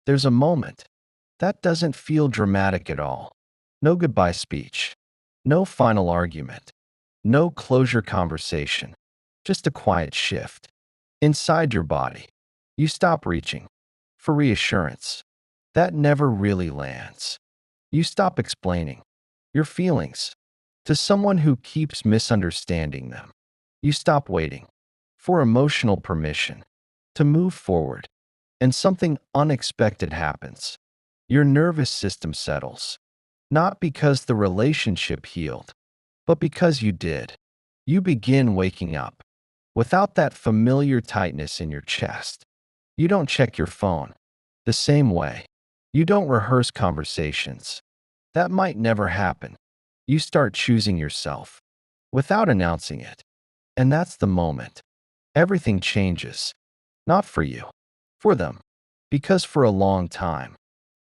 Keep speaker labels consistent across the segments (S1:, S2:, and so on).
S1: There's a moment that doesn't feel dramatic at all. No goodbye speech, no final argument, no closure conversation, just a quiet shift. Inside your body, you stop reaching for reassurance. That never really lands. You stop explaining your feelings to someone who keeps misunderstanding them. You stop waiting for emotional permission to move forward, and something unexpected happens. Your nervous system settles, not because the relationship healed, but because you did. You begin waking up without that familiar tightness in your chest. You don't check your phone the same way. You don't rehearse conversations. That might never happen. You start choosing yourself without announcing it. And that's the moment everything changes. Not for you, for them. Because for a long time,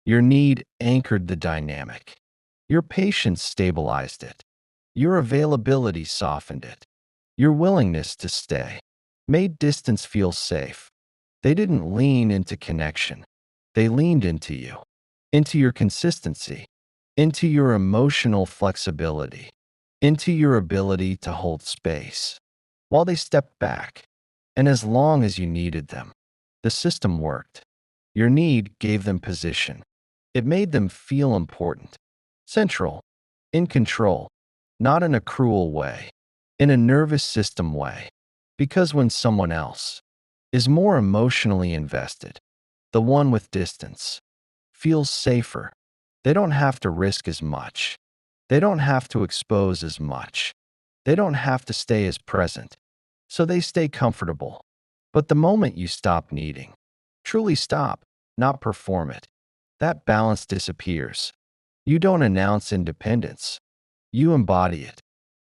S1: your need anchored the dynamic. Your patience stabilized it. Your availability softened it. Your willingness to stay made distance feel safe. They didn't lean into connection. They leaned into your consistency, into your emotional flexibility, into your ability to hold space. While they stepped back, and as long as you needed them, the system worked. Your need gave them position. It made them feel important, central, in control, not in a cruel way, in a nervous system way. Because when someone else is more emotionally invested, the one with distance feels safer. They don't have to risk as much. They don't have to expose as much. They don't have to stay as present. So they stay comfortable. But the moment you stop needing, truly stop, not perform it, that balance disappears. You don't announce independence. You embody it.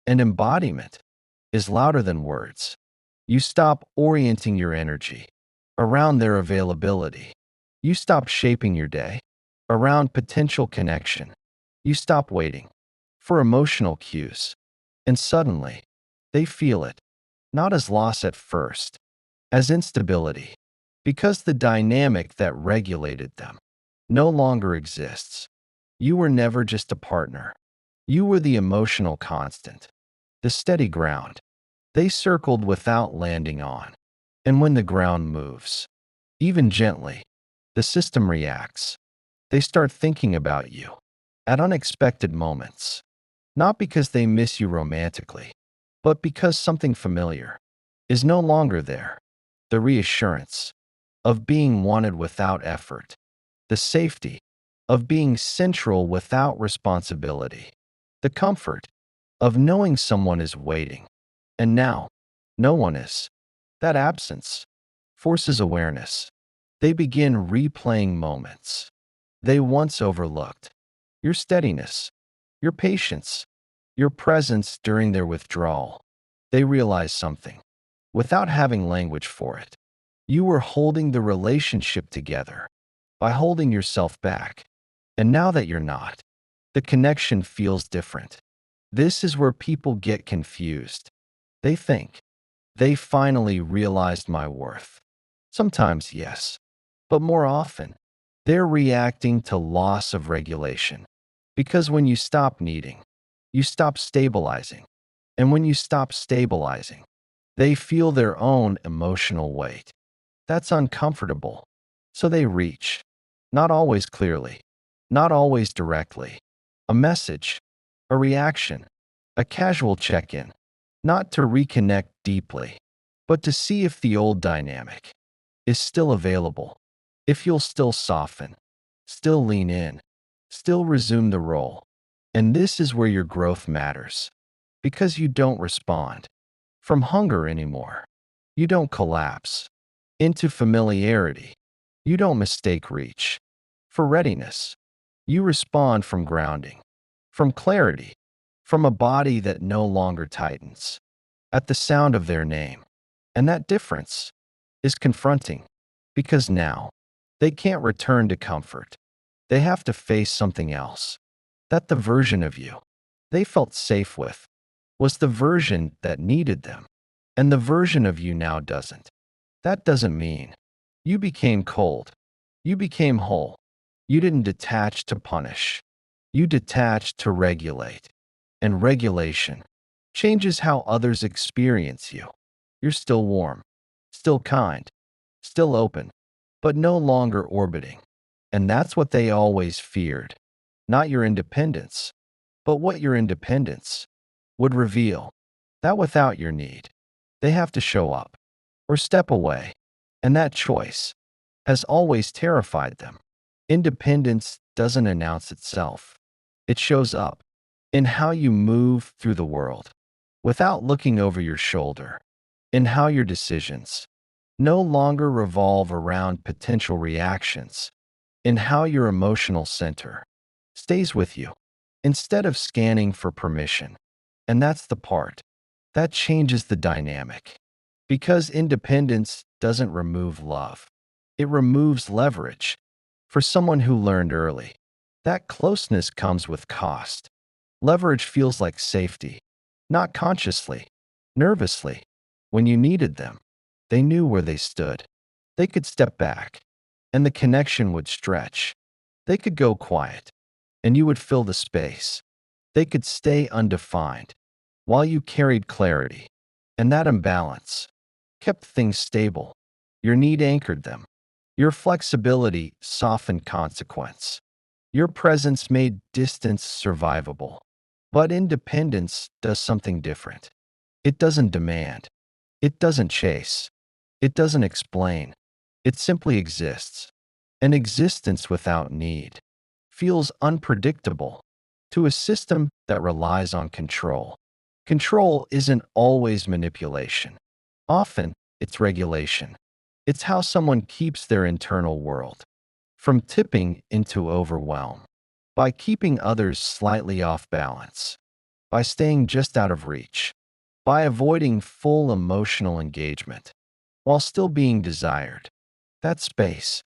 S1: And embodiment is louder than words. You stop orienting your energy around their availability. You stop shaping your day around potential connection. You stop waiting for emotional cues. And suddenly, they feel it, not as loss at first, as instability, because the dynamic that regulated them no longer exists. You were never just a partner. You were the emotional constant, the steady ground they circled without landing on. And when the ground moves, even gently, the system reacts. They start thinking about you at unexpected moments, not because they miss you romantically, but because something familiar is no longer there. The reassurance of being wanted without effort, the safety of being central without responsibility, the comfort of knowing someone is waiting. And now, no one is. That absence forces awareness. They begin replaying moments they once overlooked. Your steadiness, your patience, your presence during their withdrawal. They realize something without having language for it. You were holding the relationship together by holding yourself back. And now that you're not, the connection feels different. This is where people get confused. They think they finally realized my worth. Sometimes, yes, but more often, they're reacting to loss of regulation. Because when you stop needing, you stop stabilizing. And when you stop stabilizing, they feel their own emotional weight. That's uncomfortable. So they reach, not always clearly, not always directly. A message, a reaction, a casual check-in, not to reconnect deeply, but to see if the old dynamic is still available, if you'll still soften, still lean in, still resume the role. And this is where your growth matters, because you don't respond from hunger anymore. You don't collapse into familiarity. You don't mistake reach for readiness. You respond from grounding, from clarity, from a body that no longer tightens at the sound of their name. And that difference is confronting, because now they can't return to comfort. They have to face something else. That the version of you they felt safe with was the version that needed them, and the version of you now doesn't. That doesn't mean you became cold. You became whole. You didn't detach to punish. You detached to regulate. And regulation changes how others experience you. You're still warm, still kind, still open, but no longer orbiting. And that's what they always feared. Not your independence, but what your independence would reveal. That without your need, they have to show up or step away. And that choice has always terrified them. Independence doesn't announce itself. It shows up in how you move through the world without looking over your shoulder, in how your decisions no longer revolve around potential reactions, in how your emotional center stays with you instead of scanning for permission. And that's the part that changes the dynamic. Because independence doesn't remove love, it removes leverage. For someone who learned early, that closeness comes with cost. Leverage feels like safety, not consciously, nervously. When you needed them, they knew where they stood. They could step back, and the connection would stretch. They could go quiet, and you would fill the space. They could stay undefined, while you carried clarity. And that imbalance kept things stable. Your need anchored them. Your flexibility softened consequence. Your presence made distance survivable. But independence does something different. It doesn't demand. It doesn't chase. It doesn't explain. It simply exists. An existence without need feels unpredictable to a system that relies on control. Control isn't always manipulation. Often, it's regulation. It's how someone keeps their internal world from tipping into overwhelm, by keeping others slightly off balance, by staying just out of reach, by avoiding full emotional engagement while still being desired. That space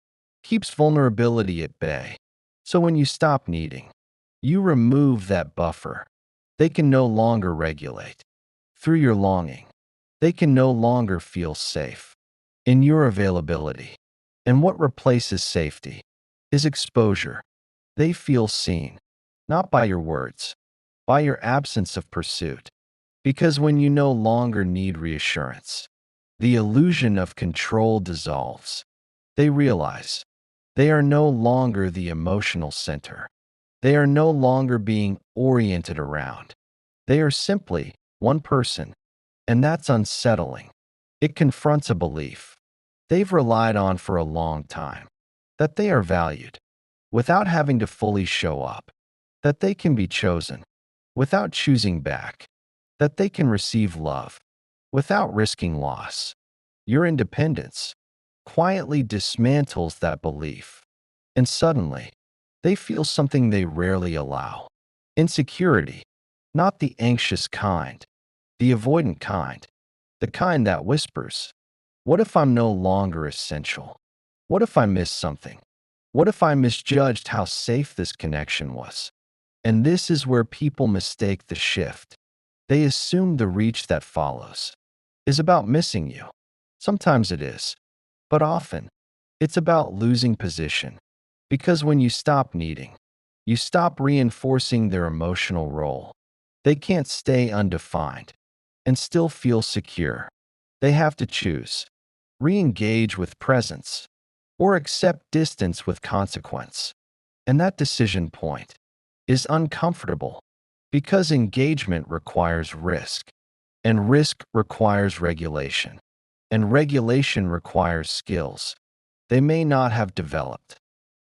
S1: keeps vulnerability at bay. So when you stop needing, you remove that buffer. They can no longer regulate. Through your longing, they can no longer feel safe in your availability. And what replaces safety is exposure. They feel seen, not by your words, by your absence of pursuit. Because when you no longer need reassurance, the illusion of control dissolves. They realize they are no longer the emotional center. They are no longer being oriented around. They are simply one person, and that's unsettling. It confronts a belief they've relied on for a long time, that they are valued without having to fully show up, that they can be chosen without choosing back, that they can receive love without risking loss. Your independence quietly dismantles that belief, and suddenly, they feel something they rarely allow: insecurity, not the anxious kind, the avoidant kind, the kind that whispers, "What if I'm no longer essential? What if I miss something? What if I misjudged how safe this connection was?" And this is where people mistake the shift. They assume the reach that follows is about missing you. Sometimes it is, but often it's about losing position. Because when you stop needing, you stop reinforcing their emotional role. They can't stay undefined and still feel secure. They have to choose: re-engage with presence or accept distance with consequence. And that decision point is uncomfortable because engagement requires risk, and risk requires regulation, and regulation requires skills they may not have developed.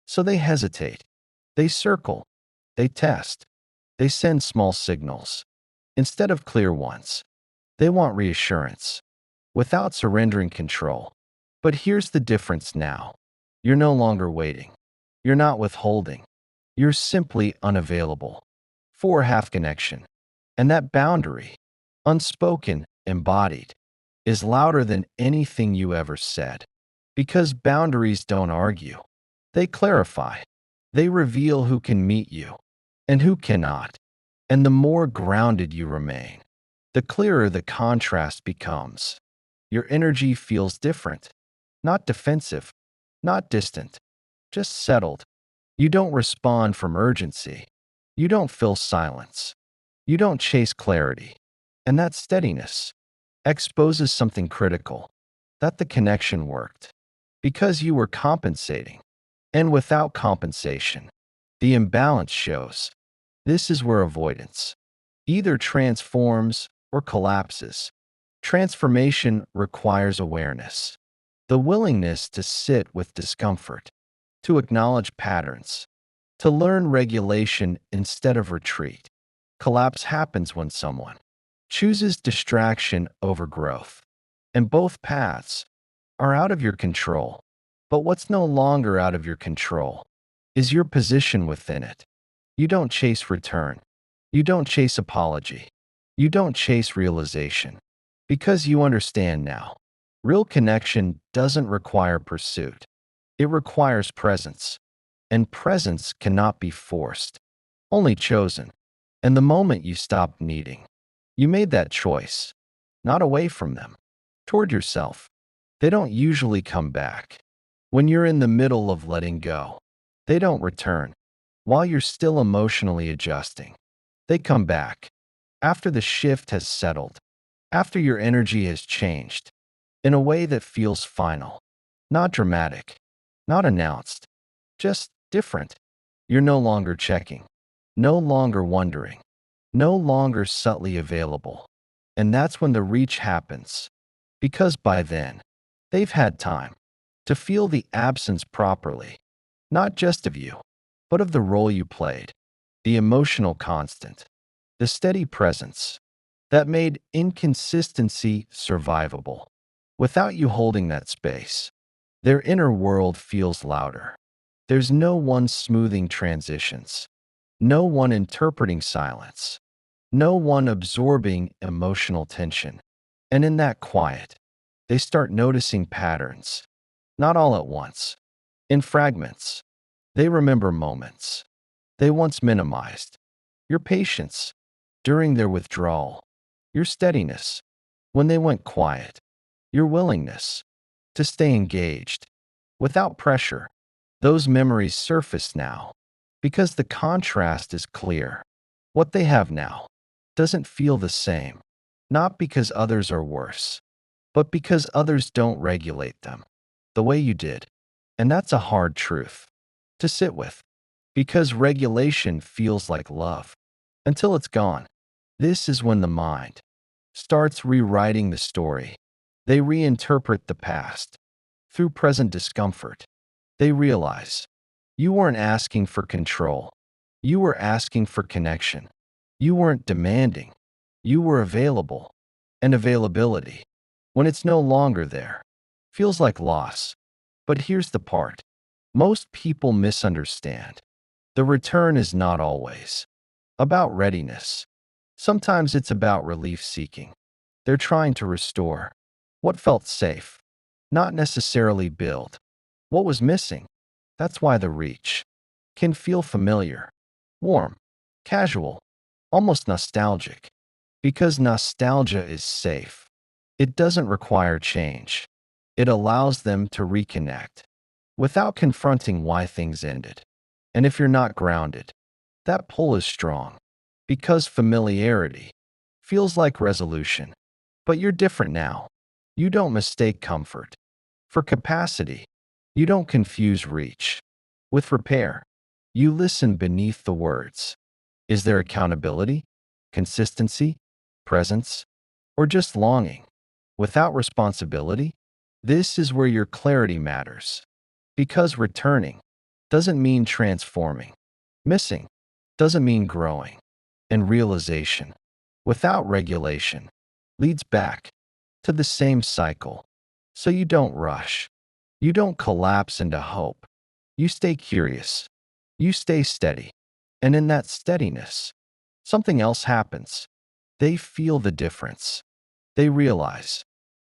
S1: So they hesitate, they circle, they test, they send small signals instead of clear ones. They want reassurance without surrendering control. But here's the difference now: you're no longer waiting, you're not withholding, you're simply unavailable for half connection. And that boundary, unspoken, embodied, is louder than anything you ever said. Because boundaries don't argue, they clarify. They reveal who can meet you and who cannot. And the more grounded you remain, the clearer the contrast becomes. Your energy feels different, not defensive, not distant, just settled. You don't respond from urgency. You don't fill silence. You don't chase clarity. And that steadiness exposes something critical, that the connection worked because you were compensating. And without compensation, the imbalance shows. This is where avoidance either transforms or collapses. Transformation requires awareness, the willingness to sit with discomfort, to acknowledge patterns, to learn regulation instead of retreat. Collapse happens when someone chooses distraction over growth, and both paths are out of your control. But what's no longer out of your control is your position within it. You don't chase return. You don't chase apology. You don't chase realization. Because you understand now, real connection doesn't require pursuit. It requires presence. And presence cannot be forced, only chosen. And the moment you stopped needing, you made that choice, not away from them, toward yourself. They don't usually come back. When you're in the middle of letting go, they don't return. While you're still emotionally adjusting, they come back. After the shift has settled, after your energy has changed, in a way that feels final, not dramatic, not announced, just different. You're no longer checking, no longer wondering, no longer subtly available. And that's when the reach happens. Because by then, they've had time to feel the absence properly, not just of you, but of the role you played, the emotional constant, the steady presence that made inconsistency survivable. Without you holding that space, their inner world feels louder. There's no one smoothing transitions, no one interpreting silence, no one absorbing emotional tension. And in that quiet, they start noticing patterns, not all at once, in fragments. They remember moments they once minimized, your patience during their withdrawal, your steadiness when they went quiet, your willingness to stay engaged without pressure. Those memories surface now because the contrast is clear. What they have now doesn't feel the same, not because others are worse, but because others don't regulate them the way you did. And that's a hard truth to sit with, because regulation feels like love until it's gone. This is when the mind starts rewriting the story. They reinterpret the past through present discomfort. They realize you weren't asking for control. You were asking for connection. You weren't demanding. You were available. And availability, when it's no longer there, feels like loss. But here's the part most people misunderstand. The return is not always about readiness. Sometimes it's about relief seeking. They're trying to restore what felt safe, not necessarily build what was missing. That's why the reach can feel familiar, warm, casual, almost nostalgic. Because nostalgia is safe. It doesn't require change. It allows them to reconnect without confronting why things ended. And if you're not grounded, that pull is strong because familiarity feels like resolution. But you're different now. You don't mistake comfort for capacity. You don't confuse reach with repair. You listen beneath the words. Is there accountability, consistency, presence, or just longing? Without responsibility, this is where your clarity matters. Because returning doesn't mean transforming. Missing doesn't mean growing. And realization, without regulation, leads back to the same cycle. So you don't rush. You don't collapse into hope. You stay curious. You stay steady. And in that steadiness, something else happens. They feel the difference. They realize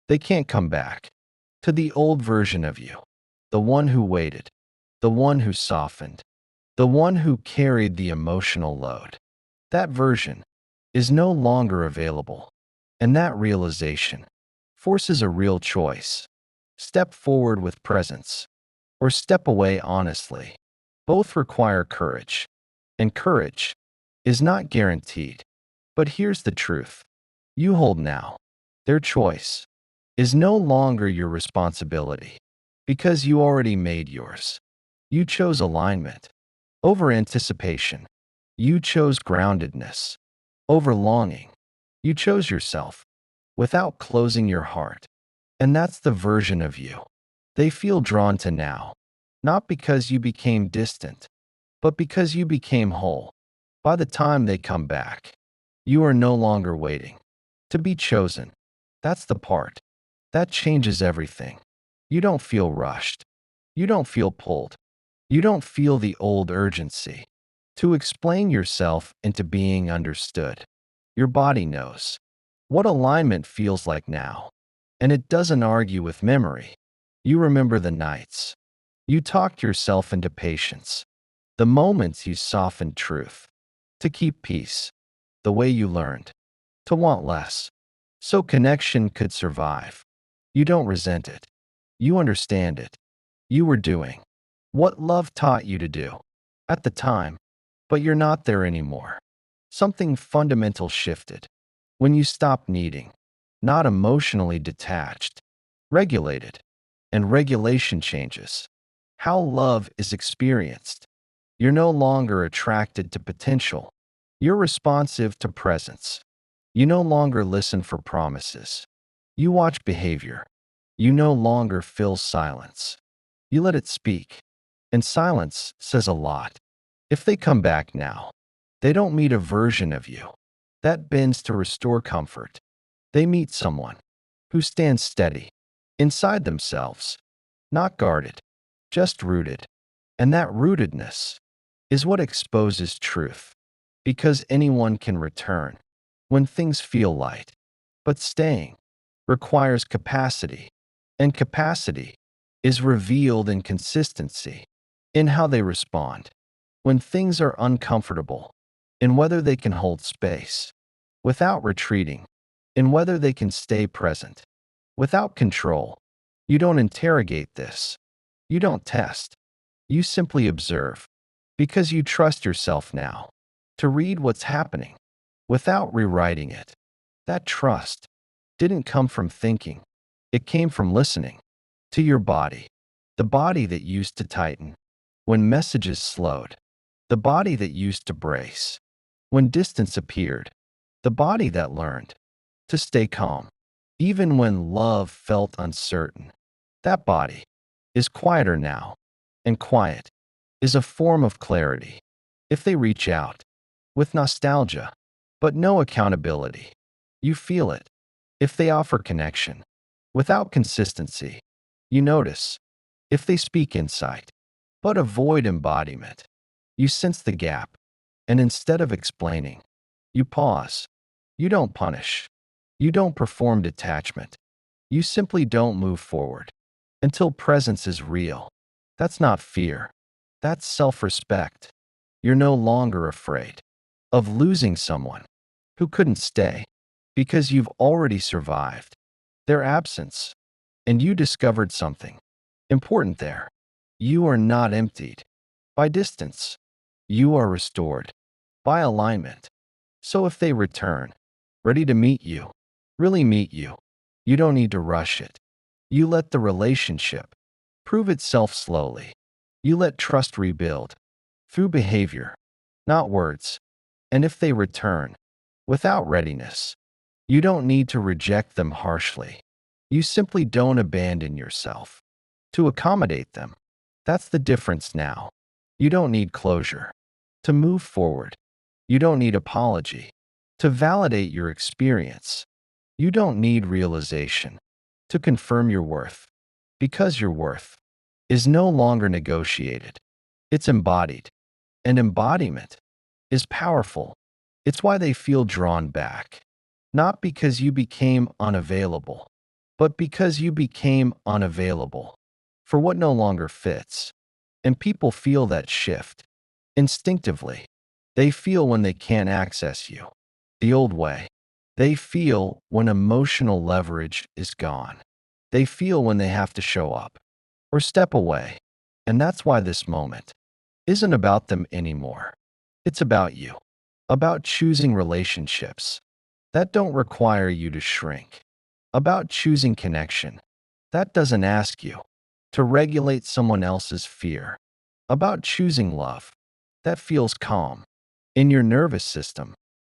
S1: they can't come back to the old version of you, the one who waited, the one who softened, the one who carried the emotional load. That version is no longer available. And that realization forces a real choice. Step forward with presence or step away honestly. Both require courage, and courage is not guaranteed. But here's the truth. You hold now. Their choice is no longer your responsibility because you already made yours. You chose alignment over anticipation. You chose groundedness over longing. You chose yourself without closing your heart. And that's the version of you they feel drawn to now, not because you became distant, but because you became whole. By the time they come back, you are no longer waiting to be chosen. That's the part that changes everything. You don't feel rushed. You don't feel pulled. You don't feel the old urgency to explain yourself into being understood. Your body knows what alignment feels like now, and it doesn't argue with memory. You remember the nights. You talked yourself into patience, the moments you softened truth to keep peace, the way you learned to want less so connection could survive. You don't resent it. You understand it. You were doing what love taught you to do at the time, but you're not there anymore. Something fundamental shifted when you stopped needing, not emotionally detached, regulated, and regulation changes how love is experienced. You're no longer attracted to potential. You're responsive to presence. You no longer listen for promises. You watch behavior. You no longer fill silence. You let it speak. And silence says a lot. If they come back now, they don't meet a version of you that bends to restore comfort. They meet someone who stands steady inside themselves, not guarded, just rooted. And that rootedness is what exposes truth, because anyone can return when things feel light. But staying requires capacity, and capacity is revealed in consistency, in how they respond when things are uncomfortable, in whether they can hold space without retreating, in whether they can stay present without control. You don't interrogate this. You don't test. You simply observe because you trust yourself now to read what's happening without rewriting it. That trust didn't come from thinking. It came from listening to your body, the body that used to tighten when messages slowed, the body that used to brace when distance appeared, the body that learned to stay calm even when love felt uncertain. That body is quieter now, and quiet is a form of clarity. If they reach out with nostalgia, but no accountability, you feel it. If they offer connection without consistency, you notice. If they speak insight, but avoid embodiment, you sense the gap. And instead of explaining, you pause. You don't punish. You don't perform detachment. You simply don't move forward until presence is real. That's not fear. That's self-respect. You're no longer afraid of losing someone who couldn't stay because you've already survived their absence and you discovered something important there. You are not emptied by distance. You are restored by alignment. So if they return, ready to meet you, really meet you, you don't need to rush it. You let the relationship prove itself slowly. You let trust rebuild through behavior, not words. And if they return without readiness, you don't need to reject them harshly. You simply don't abandon yourself to accommodate them. That's the difference now. You don't need closure to move forward. You don't need apology to validate your experience. You don't need realization to confirm your worth, because your worth is no longer negotiated. It's embodied, and embodiment is powerful. It's why they feel drawn back, not because you became unavailable, but because you became unavailable for what no longer fits. And people feel that shift instinctively. They feel when they can't access you the old way. They feel when emotional leverage is gone. They feel when they have to show up or step away. And that's why this moment isn't about them anymore. It's about you, about choosing relationships that don't require you to shrink, about choosing connection that doesn't ask you to regulate someone else's fear, about choosing love that feels calm in your nervous system.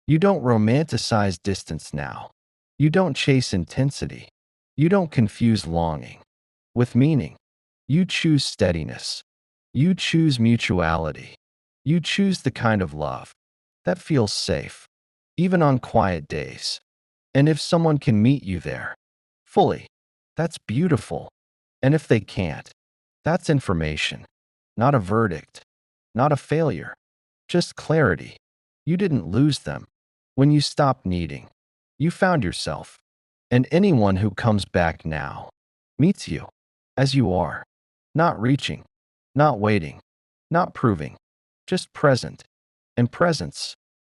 S1: You don't romanticize distance now. You don't chase intensity. You don't confuse longing with meaning. You choose steadiness. You choose mutuality. You choose the kind of love that feels safe, even on quiet days. And if someone can meet you there fully, that's beautiful. And if they can't, that's information, not a verdict, not a failure, just clarity. You didn't lose them. When you stopped needing, you found yourself. And anyone who comes back now meets you as you are, not reaching, not waiting, not proving, just present. And presence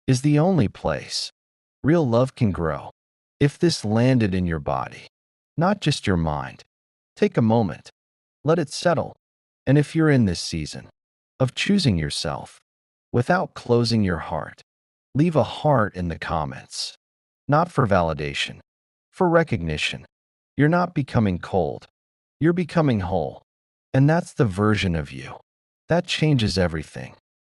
S1: is the only place real love can grow. If this landed in your body, not just your mind, take a moment, let it settle. And if you're in this season of choosing yourself without closing your heart, leave a heart in the comments. Not for validation, for recognition. You're not becoming cold, you're becoming whole. And that's the version of you that changes everything.